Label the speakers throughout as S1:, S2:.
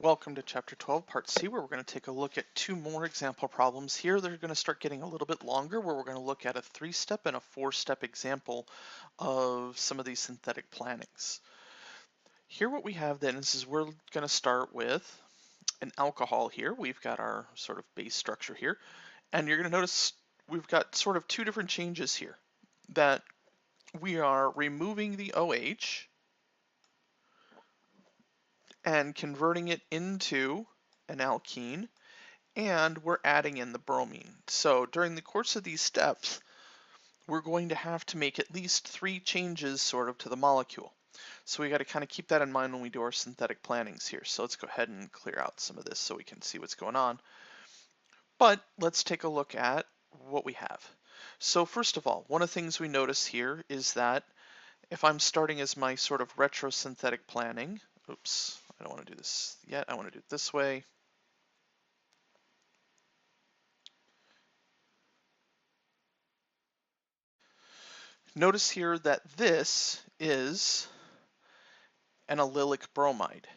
S1: Welcome to Chapter 12, Part C, where we're going to take a look at two more example problems here. They're going to start getting a little bit longer, where we're going to look at a 3-step and a 4-step example of some of these synthetic plannings. Here what we have then is we're going to start with an alcohol here. We've got our sort of base structure here, and you're going to notice we've got sort of two different changes here, that we are removing the OH and converting it into an alkene, and we're adding in the bromine. So during the course of these steps, we're going to have to make at least 3 changes sort of to the molecule. So we got to kind of keep that in mind when we do our synthetic plannings here. So let's go ahead and clear out some of this so we can see what's going on. But let's take a look at what we have. So first of all, one of the things we notice here is that if I'm starting as my sort of retrosynthetic planning, oops, I don't want to do this yet, I want to do it this way. Notice here that this is an allylic bromide.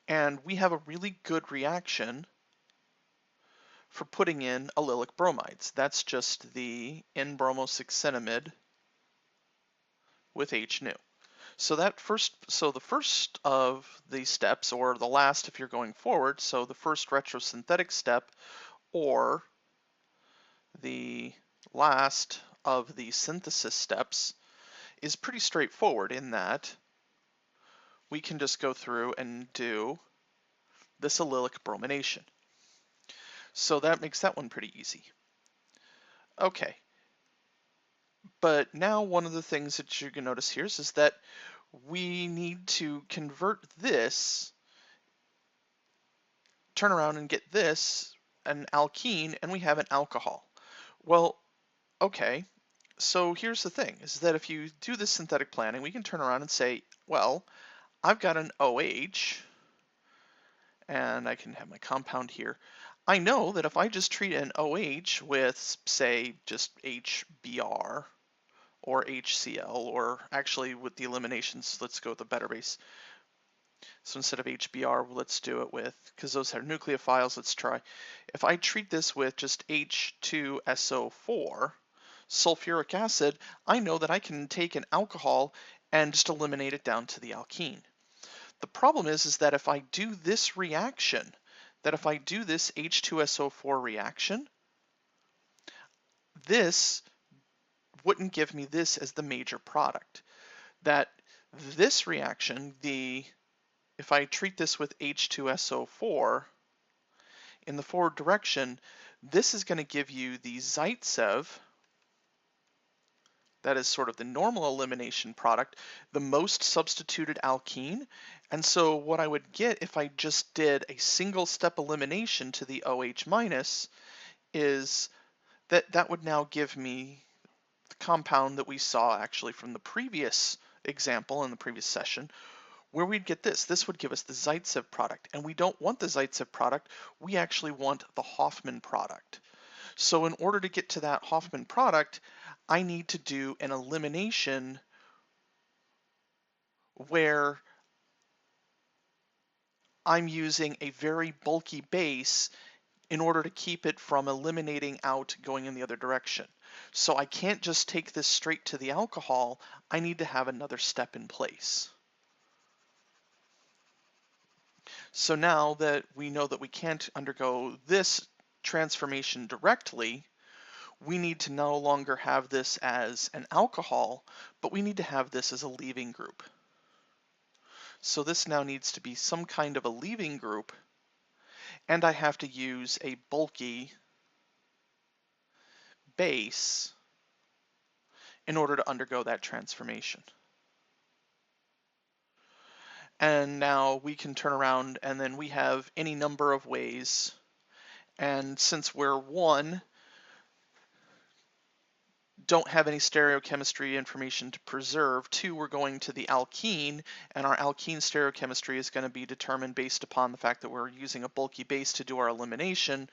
S1: And we have a really good reaction for putting in allylic bromides. That's just the N-bromosuccinimide with H-nu. So the first of these steps, or the last if you're going forward, so the first retrosynthetic step, or the last of the synthesis steps, is pretty straightforward in that we can just go through and do this allylic bromination. So that makes that one pretty easy. Okay, but now one of the things that you can notice here is that we need to convert this, turn around and get this, an alkene, and we have an alcohol. Well, okay, so here's the thing, is that if you do this synthetic planning, we can turn around and say, well, I've got an OH, and I can have my compound here. I know that if I just treat an OH with, say, just HBr or HCl, or actually with the eliminations, let's go with the better base. So instead of HBr, let's do it with, because those are nucleophiles, let's try. If I treat this with just H2SO4, sulfuric acid, I know that I can take an alcohol and just eliminate it down to the alkene. The problem is that if I do this reaction, if I do this H2SO4 reaction, this wouldn't give me this as the major product. That this reaction, if I treat this with H2SO4 in the forward direction, this is going to give you the Zaitsev, that is sort of the normal elimination product, the most substituted alkene. And so what I would get if I just did a single step elimination to the OH minus is that would now give me the compound that we saw actually from the previous example in the previous session, where we'd get this. This would give us the Zaitsev product, and we don't want the Zaitsev product, we actually want the Hoffman product. So in order to get to that Hoffman product, I need to do an elimination where I'm using a very bulky base in order to keep it from eliminating out going in the other direction. So I can't just take this straight to the alcohol, I need to have another step in place. So now that we know that we can't undergo this transformation directly, we need to no longer have this as an alcohol, but we need to have this as a leaving group. So this now needs to be some kind of a leaving group, and I have to use a bulky base in order to undergo that transformation. And now we can turn around and then we have any number of ways, and since we're don't have any stereochemistry information to preserve. 2, we're going to the alkene, and our alkene stereochemistry is going to be determined based upon the fact that we're using a bulky base to do our elimination.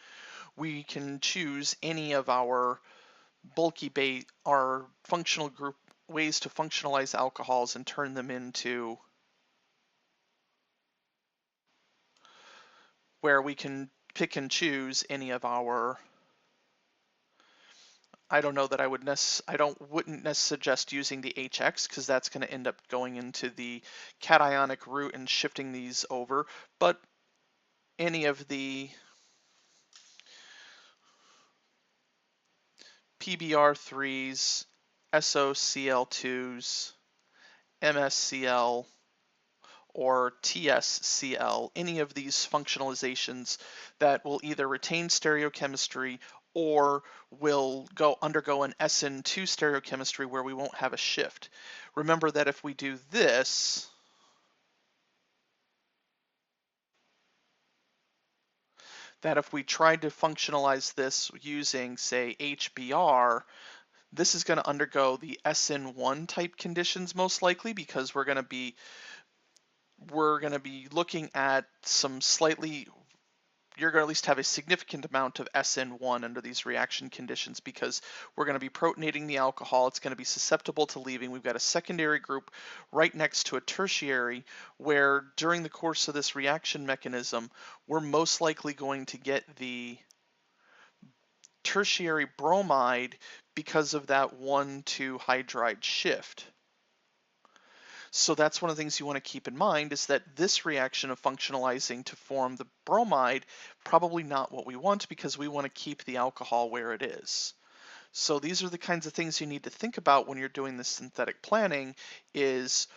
S1: We can choose any of our bulky base, our functional group ways to functionalize alcohols and turn them into where we can pick and choose any of our, I don't know that I would wouldn't suggest using the HX because that's going to end up going into the cationic route and shifting these over, but any of the PBr3s, SOCl2s, MSCl, or TSCl, any of these functionalizations that will either retain stereochemistry or will undergo an SN2 stereochemistry where we won't have a shift. Remember that if we do this, that if we tried to functionalize this using, say, HBr, this is going to undergo the SN1 type conditions most likely because we're going to be looking at some slightly, you're going to at least have a significant amount of SN1 under these reaction conditions because we're going to be protonating the alcohol. It's going to be susceptible to leaving. We've got a secondary group right next to a tertiary where during the course of this reaction mechanism, we're most likely going to get the tertiary bromide because of that 1,2 hydride shift. So that's one of the things you want to keep in mind is that this reaction of functionalizing to form the bromide, probably not what we want because we want to keep the alcohol where it is. So these are the kinds of things you need to think about when you're doing this synthetic planning is,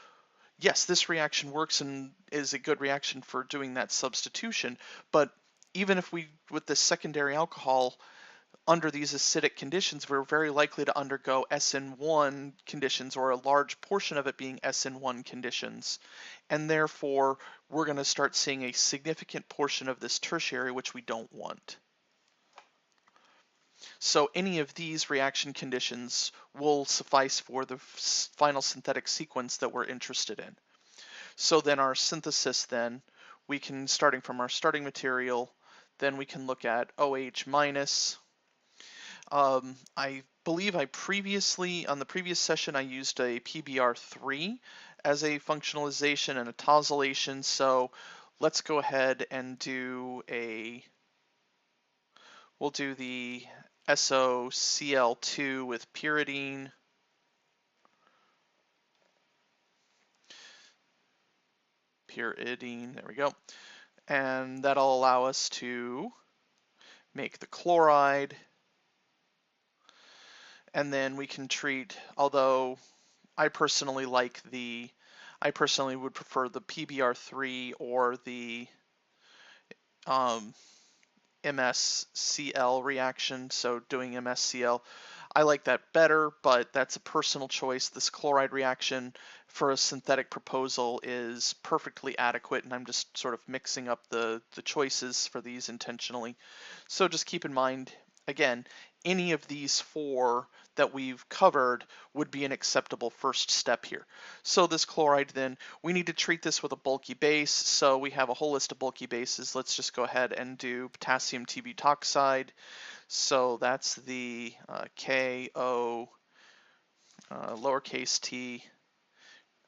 S1: yes, this reaction works and is a good reaction for doing that substitution, but even if we, with this secondary alcohol, under these acidic conditions, we're very likely to undergo SN1 conditions or a large portion of it being SN1 conditions. And therefore, we're going to start seeing a significant portion of this tertiary, which we don't want. So any of these reaction conditions will suffice for the final synthetic sequence that we're interested in. So then our synthesis then, we can, starting from our starting material, then we can look at OH minus. I believe I previously, on the previous session, I used a PBr3 as a functionalization and a tosylation. So let's go ahead and do we'll do the SOCl2 with pyridine. Pyridine, there we go. And that'll allow us to make the chloride. And then we can treat, although I personally would prefer the PBr3 or the MSCl reaction, so doing MSCl. I like that better, but that's a personal choice. This chloride reaction for a synthetic proposal is perfectly adequate, and I'm just sort of mixing up the choices for these intentionally. So just keep in mind, again, any of these four that we've covered would be an acceptable first step here. So this chloride then, we need to treat this with a bulky base. So we have a whole list of bulky bases. Let's just go ahead and do potassium T-butoxide. So that's the KO lowercase t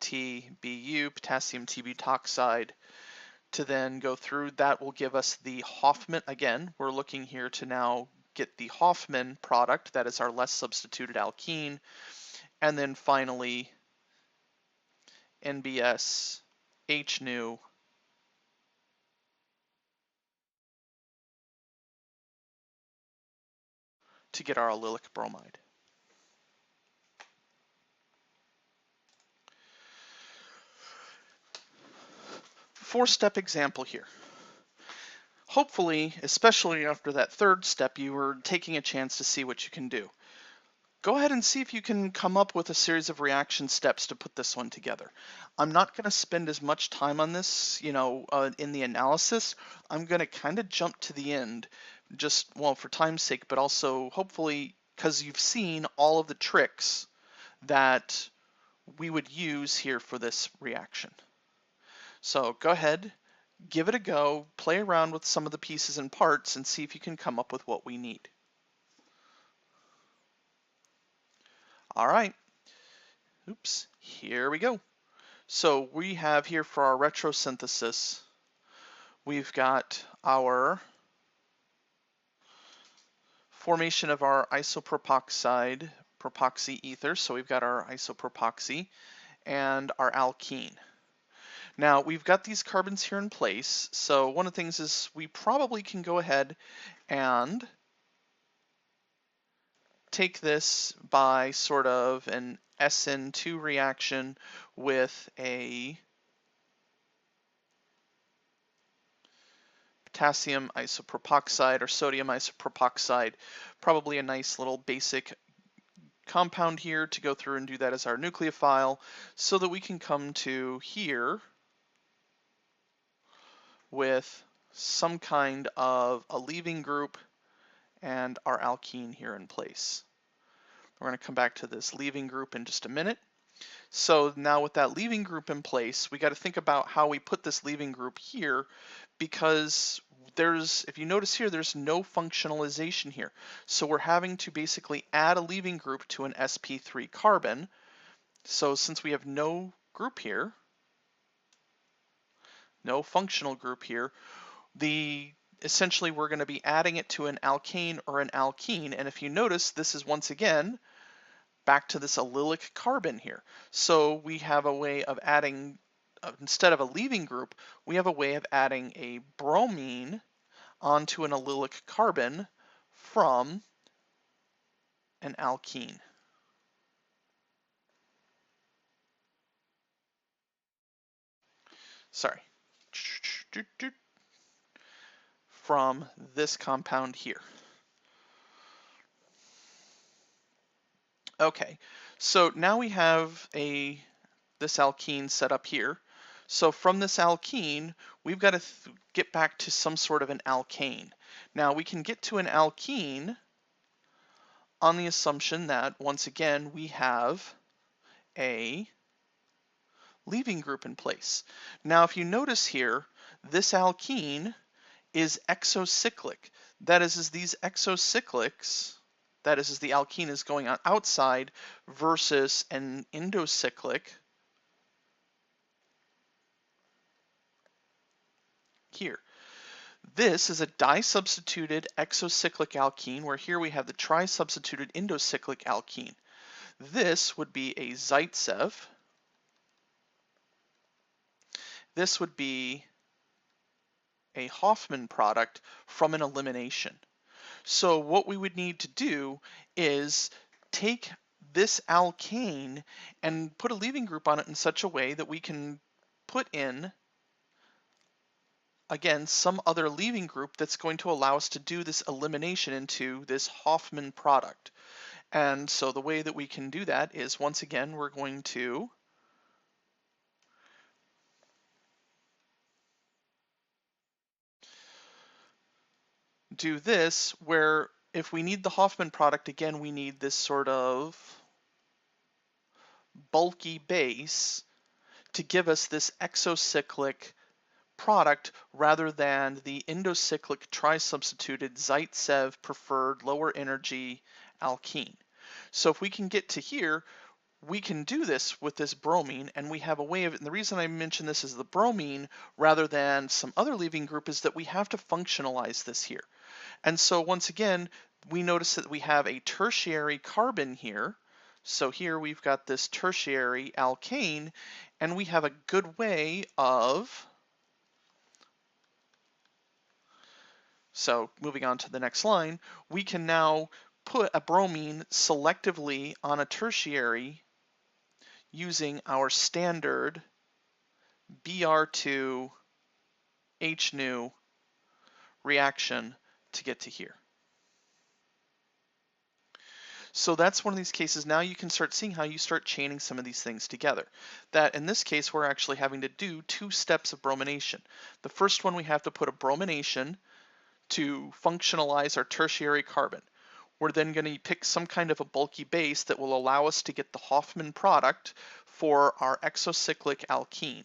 S1: TBU, potassium T-butoxide. To then go through, that will give us the Hoffman. Again, we're looking here to now get the Hoffman product, that is our less substituted alkene, and then finally NBS HNU to get our allylic bromide. Four-step example here. Hopefully, especially after that third step, you were taking a chance to see what you can do. Go ahead and see if you can come up with a series of reaction steps to put this one together. I'm not going to spend as much time on this, in the analysis. I'm going to kind of jump to the end, just, well, for time's sake, but also hopefully because you've seen all of the tricks that we would use here for this reaction. So go ahead, give it a go, play around with some of the pieces and parts, and see if you can come up with what we need. All right, oops, here we go. So we have here for our retrosynthesis, we've got our formation of our isopropoxide propoxy ether. So we've got our isopropoxy and our alkene. Now we've got these carbons here in place, so one of the things is we probably can go ahead and take this by sort of an SN2 reaction with a potassium isopropoxide or sodium isopropoxide, probably a nice little basic compound here to go through and do that as our nucleophile so that we can come to here with some kind of a leaving group and our alkene here in place. We're going to come back to this leaving group in just a minute. So now with that leaving group in place, we got to think about how we put this leaving group here, because if you notice here, there's no functionalization here. So we're having to basically add a leaving group to an sp3 carbon. So since we have no group here, no functional group here, essentially we're going to be adding it to an alkane or an alkene. And if you notice, this is once again back to this allylic carbon here. So we have a way of adding, instead of a leaving group, we have a way of adding a bromine onto an allylic carbon from an alkene. Sorry. From this compound here. Okay, so now we have this alkene set up here. So from this alkene, we've got to get back to some sort of an alkane. Now we can get to an alkene on the assumption that, once again, we have a leaving group in place. Now if you notice here, this alkene is exocyclic. That is these exocyclics, that is the alkene is going on outside versus an endocyclic here. This is a disubstituted exocyclic alkene, where here we have the trisubstituted endocyclic alkene. This would be a Zaitsev. This would be a Hoffman product from an elimination. So what we would need to do is take this alkane and put a leaving group on it in such a way that we can put in, again, some other leaving group that's going to allow us to do this elimination into this Hoffman product. And so the way that we can do that is, once again, we're going to do this, where if we need the Hoffman product, again, we need this sort of bulky base to give us this exocyclic product rather than the endocyclic trisubstituted Zaitsev preferred lower energy alkene. So if we can get to here, we can do this with this bromine, and we have a way of it. And the reason I mention this as the bromine rather than some other leaving group is that we have to functionalize this here. And so once again, we notice that we have a tertiary carbon here. So here we've got this tertiary alkane, and we have a good way of, so moving on to the next line, we can now put a bromine selectively on a tertiary using our standard Br2 HNu reaction to get to here. So that's one of these cases. Now you can start seeing how you start chaining some of these things together. That in this case, we're actually having to do 2 steps of bromination. The first one, we have to put a bromination to functionalize our tertiary carbon. We're then going to pick some kind of a bulky base that will allow us to get the Hoffman product for our exocyclic alkene.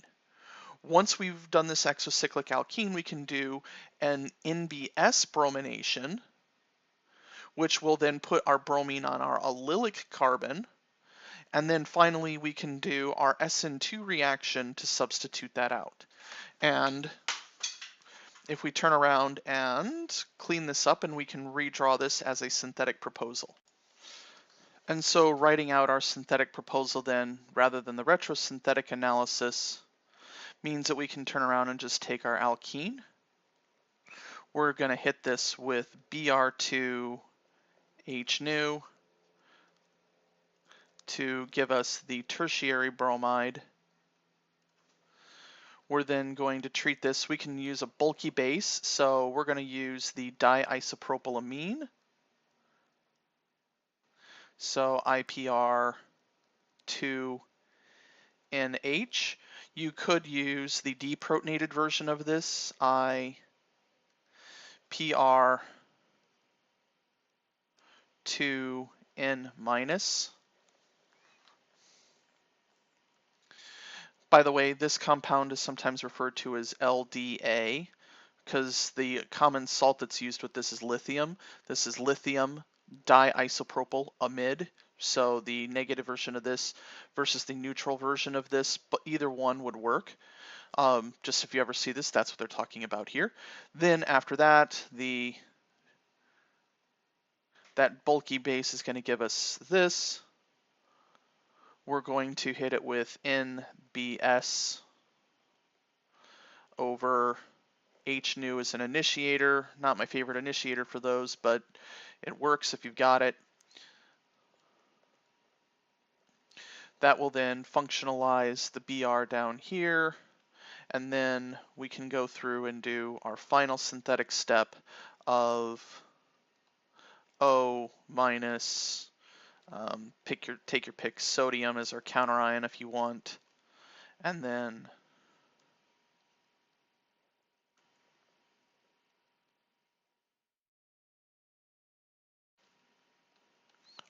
S1: Once we've done this exocyclic alkene, we can do an NBS bromination, which will then put our bromine on our allylic carbon. And then finally, we can do our SN2 reaction to substitute that out. And if we turn around and clean this up, and we can redraw this as a synthetic proposal. And so writing out our synthetic proposal then, rather than the retrosynthetic analysis, means that we can turn around and just take our alkene. We're going to hit this with Br2H nu to give us the tertiary bromide. We're then going to treat this, we can use a bulky base, so we're going to use the diisopropylamine. So IPR2NH. You could use the deprotonated version of this, IPR2N-. By the way, this compound is sometimes referred to as LDA because the common salt that's used with this is lithium. This is lithium diisopropyl amide. So the negative version of this versus the neutral version of this, but either one would work. Just if you ever see this, that's what they're talking about here. Then after that, that bulky base is going to give us this. We're going to hit it with NBS over H nu as an initiator. Not my favorite initiator for those, but it works if you've got it. That will then functionalize the Br down here, and then we can go through and do our final synthetic step of O minus, take your pick, sodium as our counterion if you want, and then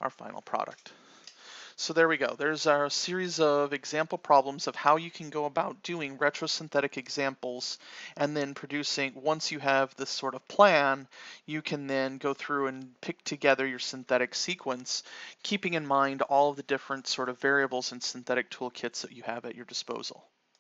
S1: our final product. So there we go. There's our series of example problems of how you can go about doing retrosynthetic examples, and then producing, once you have this sort of plan, you can then go through and pick together your synthetic sequence, keeping in mind all of the different sort of variables and synthetic toolkits that you have at your disposal.